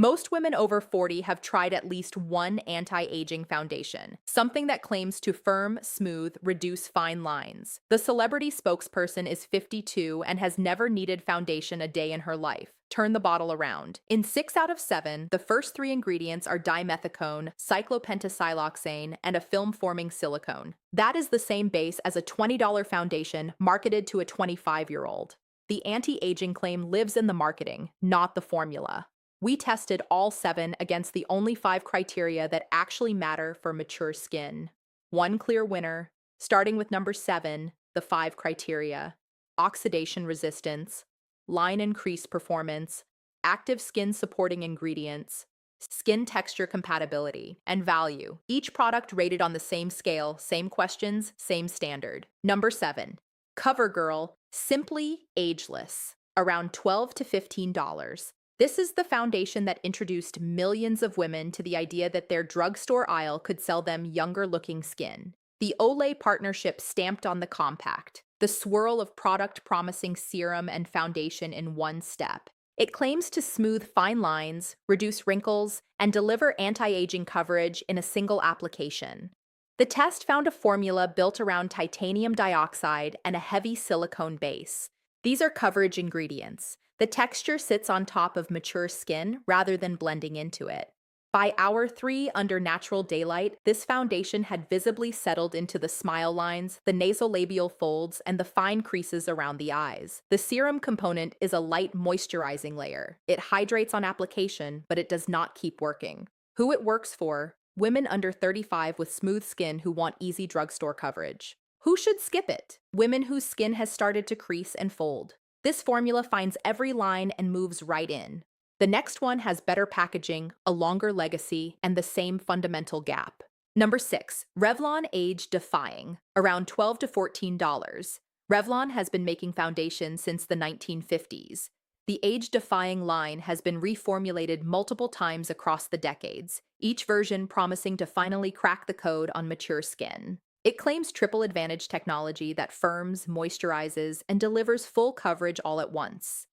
Most women over 40 have tried at least one anti-aging foundation, something that claims to firm, smooth, reduce fine lines. The celebrity spokesperson is 52 and has never needed foundation a day in her life. Turn the bottle around. In 6 out of 7, the first 3 ingredients are dimethicone, cyclopentasiloxane, and a film-forming silicone. That is the same base as a $20 foundation marketed to a 25-year-old. The anti-aging claim lives in the marketing, not the formula. We tested all 7 against the only 5 criteria that actually matter for mature skin. One clear winner, starting with number 7, the 5 criteria: oxidation resistance, line and crease performance, active skin supporting ingredients, skin texture compatibility, and value. Each product rated on the same scale, same questions, same standard. Number 7, CoverGirl, simply ageless, around $12 to $15. This is the foundation that introduced millions of women to the idea that their drugstore aisle could sell them younger-looking skin. The Olay partnership stamped on the compact, the swirl of product-promising serum and foundation in one step. It claims to smooth fine lines, reduce wrinkles, and deliver anti-aging coverage in a single application. The test found a formula built around titanium dioxide and a heavy silicone base. These are coverage ingredients. The texture sits on top of mature skin rather than blending into it. By hour 3 under natural daylight, this foundation had visibly settled into the smile lines, the nasolabial folds, and the fine creases around the eyes. The serum component is a light moisturizing layer. It hydrates on application, but it does not keep working. Who it works for? Women under 35 with smooth skin who want easy drugstore coverage. Who should skip it? Women whose skin has started to crease and fold. This formula finds every line and moves right in. The next one has better packaging, a longer legacy, and the same fundamental gap. Number 6, Revlon Age Defying, around $12 to $14. Revlon has been making foundations since the 1950s. The Age Defying line has been reformulated multiple times across the decades, each version promising to finally crack the code on mature skin. It claims triple advantage technology that firms, moisturizes, and delivers full coverage all at once.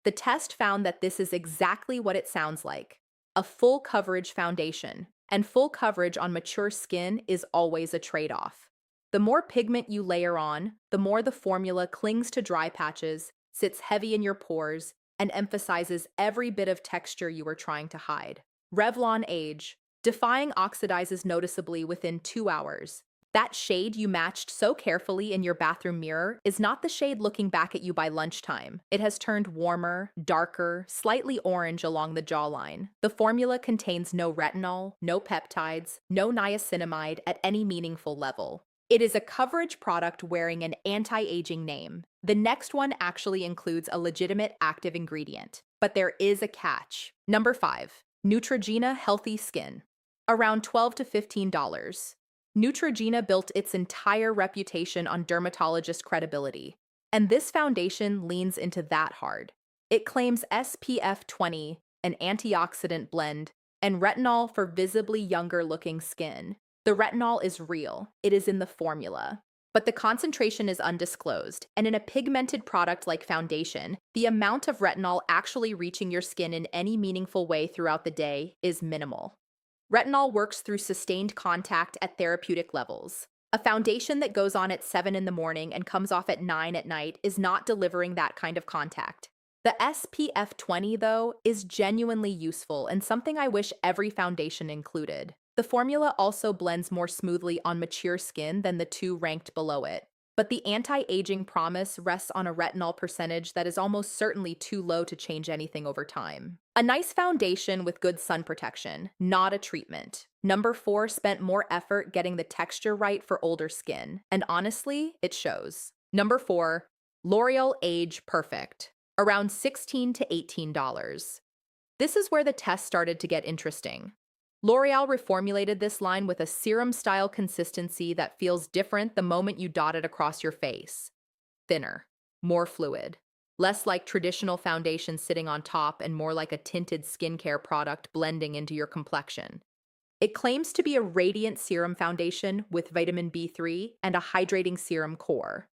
The test found that this is exactly what it sounds like: a full coverage foundation. And full coverage on mature skin is always a trade-off. The more pigment you layer on, the more the formula clings to dry patches, sits heavy in your pores, and emphasizes every bit of texture you were trying to hide. Revlon Age Defying oxidizes noticeably within 2 hours. That shade you matched so carefully in your bathroom mirror is not the shade looking back at you by lunchtime. It has turned warmer, darker, slightly orange along the jawline. The formula contains no retinol, no peptides, no niacinamide at any meaningful level. It is a coverage product wearing an anti-aging name. The next one actually includes a legitimate active ingredient, but there is a catch. Number 5, Neutrogena Healthy Skin, around $12 to $15. Neutrogena built its entire reputation on dermatologist credibility, and this foundation leans into that hard. It claims SPF 20, an antioxidant blend, and retinol for visibly younger-looking skin. The retinol is real. It is in the formula. But the concentration is undisclosed, and in a pigmented product like foundation, the amount of retinol actually reaching your skin in any meaningful way throughout the day is minimal. Retinol works through sustained contact at therapeutic levels. A foundation that goes on at 7 in the morning and comes off at 9 at night is not delivering that kind of contact. The SPF 20, though, is genuinely useful and something I wish every foundation included. The formula also blends more smoothly on mature skin than the 2 ranked below it. But the anti-aging promise rests on a retinol percentage that is almost certainly too low to change anything over time. A nice foundation with good sun protection, not a treatment. Number 4 spent more effort getting the texture right for older skin, and honestly, it shows. Number 4, L'Oreal Age Perfect, around $16 to $18. This is where the test started to get interesting. L'Oreal reformulated this line with a serum-style consistency that feels different the moment you dot it across your face. Thinner, more fluid, less like traditional foundation sitting on top and more like a tinted skincare product blending into your complexion. It claims to be a radiant serum foundation with vitamin B3 and a hydrating serum core.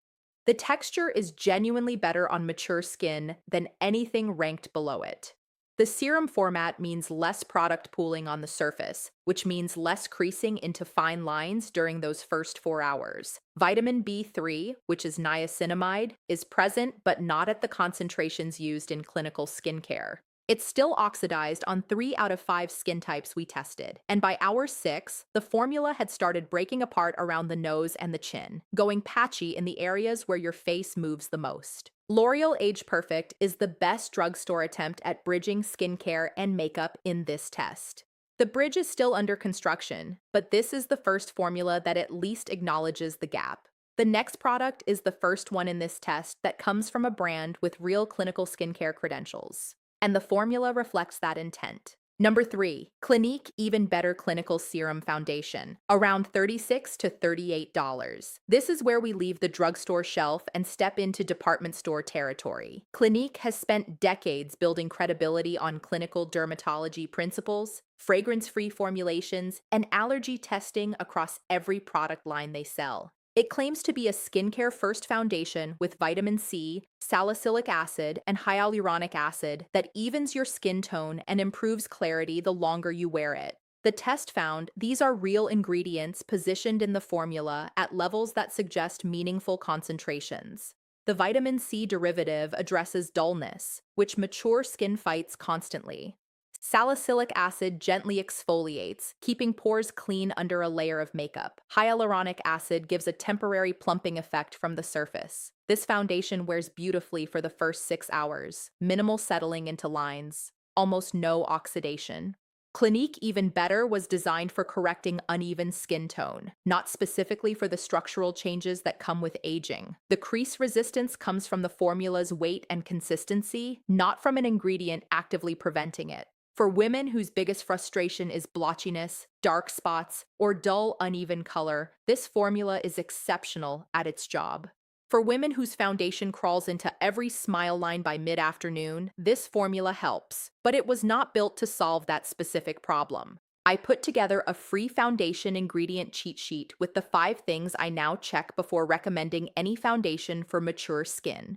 The texture is genuinely better on mature skin than anything ranked below it. The serum format means less product pooling on the surface, which means less creasing into fine lines during those first 4 hours. Vitamin B3, which is niacinamide, is present but not at the concentrations used in clinical skincare. It's still oxidized on 3 out of 5 skin types we tested, and by hour 6, the formula had started breaking apart around the nose and the chin, going patchy in the areas where your face moves the most. L'Oreal Age Perfect is the best drugstore attempt at bridging skincare and makeup in this test. The bridge is still under construction, but this is the first formula that at least acknowledges the gap. The next product is the first one in this test that comes from a brand with real clinical skincare credentials, and the formula reflects that intent. Number 3, Clinique Even Better Clinical Serum Foundation, around $36 to $38. This is where we leave the drugstore shelf and step into department store territory. Clinique has spent decades building credibility on clinical dermatology principles, fragrance-free formulations, and allergy testing across every product line they sell. It claims to be a skincare-first foundation with vitamin C, salicylic acid, and hyaluronic acid that evens your skin tone and improves clarity the longer you wear it. The test found these are real ingredients positioned in the formula at levels that suggest meaningful concentrations. The vitamin C derivative addresses dullness, which mature skin fights constantly. Salicylic acid gently exfoliates, keeping pores clean under a layer of makeup. Hyaluronic acid gives a temporary plumping effect from the surface. This foundation wears beautifully for the first 6 hours, minimal settling into lines, almost no oxidation. Clinique Even Better was designed for correcting uneven skin tone, not specifically for the structural changes that come with aging. The crease resistance comes from the formula's weight and consistency, not from an ingredient actively preventing it. For women whose biggest frustration is blotchiness, dark spots, or dull, uneven color, this formula is exceptional at its job. For women whose foundation crawls into every smile line by mid-afternoon, this formula helps, but it was not built to solve that specific problem. I put together a free foundation ingredient cheat sheet with the 5 things I now check before recommending any foundation for mature skin.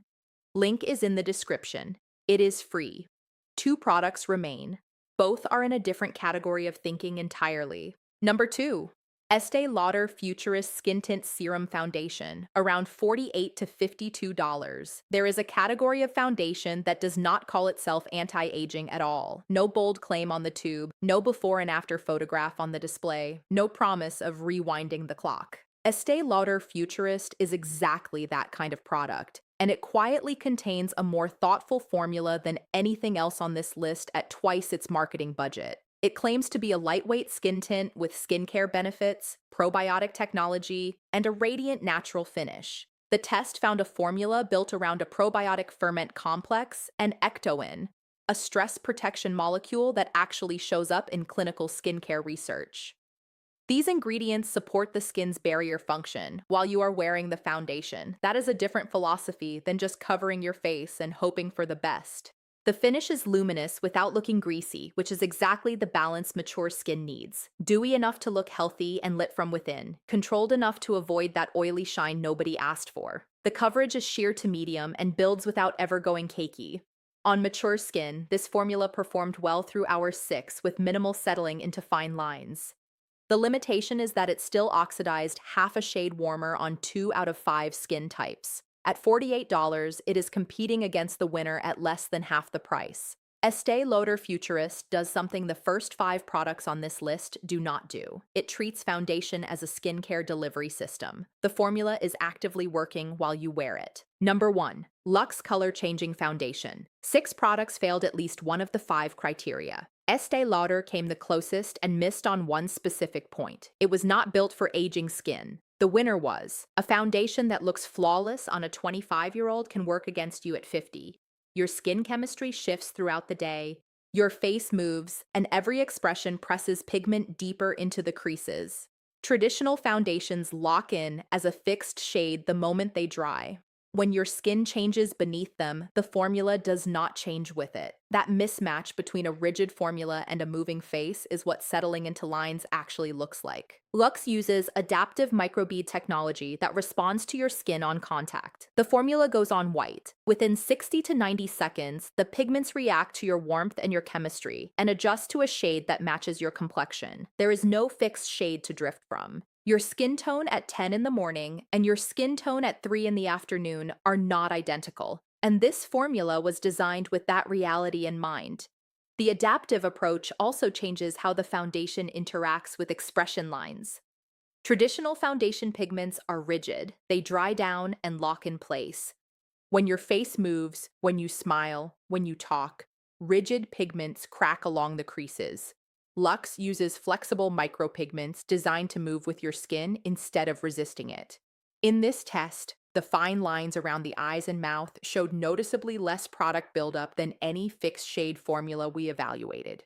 Link is in the description. It is free. 2 products remain. Both are in a different category of thinking entirely. Number 2, Estee Lauder Futurist Skin Tint Serum Foundation, around $48 to $52. There is a category of foundation that does not call itself anti-aging at all. No bold claim on the tube, no before and after photograph on the display, no promise of rewinding the clock. Estee Lauder Futurist is exactly that kind of product, and it quietly contains a more thoughtful formula than anything else on this list at twice its marketing budget. It claims to be a lightweight skin tint with skincare benefits, probiotic technology, and a radiant natural finish. The test found a formula built around a probiotic ferment complex and ectoin, a stress protection molecule that actually shows up in clinical skincare research. These ingredients support the skin's barrier function while you are wearing the foundation. That is a different philosophy than just covering your face and hoping for the best. The finish is luminous without looking greasy, which is exactly the balance mature skin needs. Dewy enough to look healthy and lit from within, controlled enough to avoid that oily shine nobody asked for. The coverage is sheer to medium and builds without ever going cakey. On mature skin, this formula performed well through hour 6 with minimal settling into fine lines. The limitation is that it's still oxidized half a shade warmer on 2 out of 5 skin types. At $48, it is competing against the winner at less than half the price. Estee Lauder Futurist does something the first 5 products on this list do not do. It treats foundation as a skincare delivery system. The formula is actively working while you wear it. Number 1, Luxe Color Changing Foundation. 6 products failed at least one of the 5 criteria. Estee Lauder came the closest and missed on one specific point. It was not built for aging skin. The winner was a foundation that looks flawless on a 25-year-old can work against you at 50. Your skin chemistry shifts throughout the day, your face moves, and every expression presses pigment deeper into the creases. Traditional foundations lock in as a fixed shade the moment they dry. When your skin changes beneath them, the formula does not change with it. That mismatch between a rigid formula and a moving face is what settling into lines actually looks like. Luxe uses adaptive microbead technology that responds to your skin on contact. The formula goes on white. Within 60 to 90 seconds, the pigments react to your warmth and your chemistry and adjust to a shade that matches your complexion. There is no fixed shade to drift from. Your skin tone at 10 in the morning and your skin tone at 3 in the afternoon are not identical, and this formula was designed with that reality in mind. The adaptive approach also changes how the foundation interacts with expression lines. Traditional foundation pigments are rigid, they dry down and lock in place. When your face moves, when you smile, when you talk, rigid pigments crack along the creases. Luxe uses flexible micropigments designed to move with your skin instead of resisting it. In this test, the fine lines around the eyes and mouth showed noticeably less product buildup than any fixed shade formula we evaluated.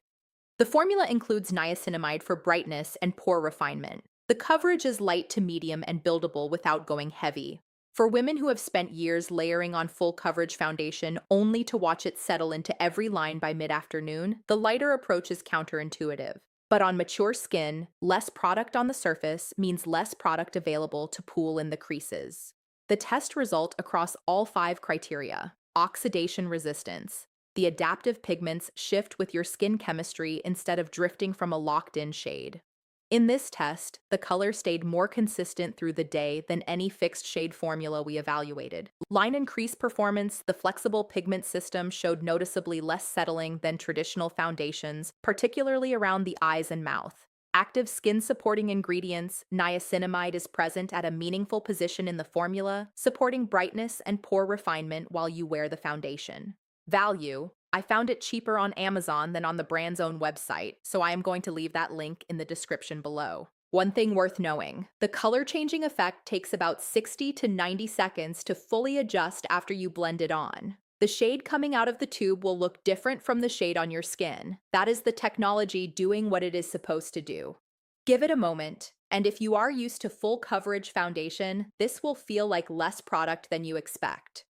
The formula includes niacinamide for brightness and pore refinement. The coverage is light to medium and buildable without going heavy. For women who have spent years layering on full coverage foundation only to watch it settle into every line by mid-afternoon, the lighter approach is counterintuitive. But on mature skin, less product on the surface means less product available to pool in the creases. The test result across all 5 criteria: oxidation resistance. The adaptive pigments shift with your skin chemistry instead of drifting from a locked-in shade. In this test, the color stayed more consistent through the day than any fixed shade formula we evaluated. Line and crease performance: the flexible pigment system showed noticeably less settling than traditional foundations, particularly around the eyes and mouth. Active skin-supporting ingredients: niacinamide is present at a meaningful position in the formula, supporting brightness and pore refinement while you wear the foundation. Value: I found it cheaper on Amazon than on the brand's own website, so I am going to leave that link in the description below. One thing worth knowing: the color changing effect takes about 60 to 90 seconds to fully adjust after you blend it on. The shade coming out of the tube will look different from the shade on your skin. That is the technology doing what it is supposed to do. Give it a moment, and if you are used to full coverage foundation, this will feel like less product than you expect.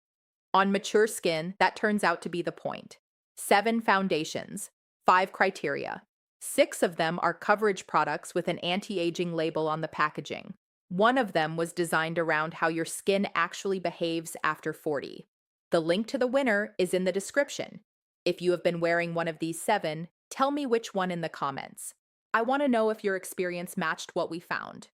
On mature skin, that turns out to be the point. 7 foundations, 5 criteria. 6 of them are coverage products with an anti-aging label on the packaging. One of them was designed around how your skin actually behaves after 40. The link to the winner is in the description. If you have been wearing one of these 7, tell me which one in the comments. I want to know if your experience matched what we found.